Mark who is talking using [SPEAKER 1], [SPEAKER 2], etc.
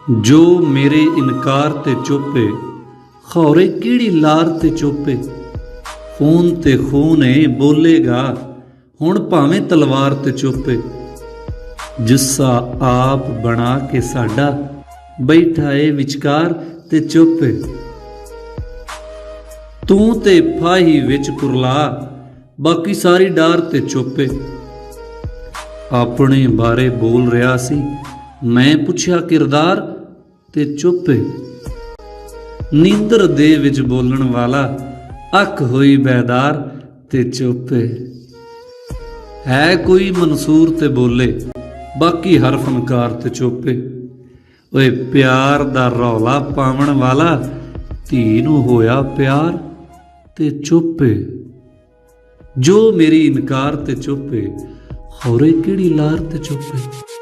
[SPEAKER 1] जो मेरे इनकार ते चुपे खौरे किहड़ी लार ते चुपे। खून ते खून है बोलेगा हुण भावें तलवार ते चुपे। जुस्सा आप बना के साडा बैठा है विचकार ते चुपे। तू ते फाही विच कुरला बाकी सारी डार ते चुपे। अपने बारे बोल रहा सी मैं पुछया किरदार ते चुपे। नींदर दे विच बोलण वाला अख होई बैदार ते चुपे। है कोई मंसूर ते बोले बाकी हर फनकार ते चुपे। ओए प्यार दा रौला पावण वाला धी नूं होया प्यार ते चुपे। जो मेरी इनकार ते चुपे खौरे किहड़ी लार ते चुपे।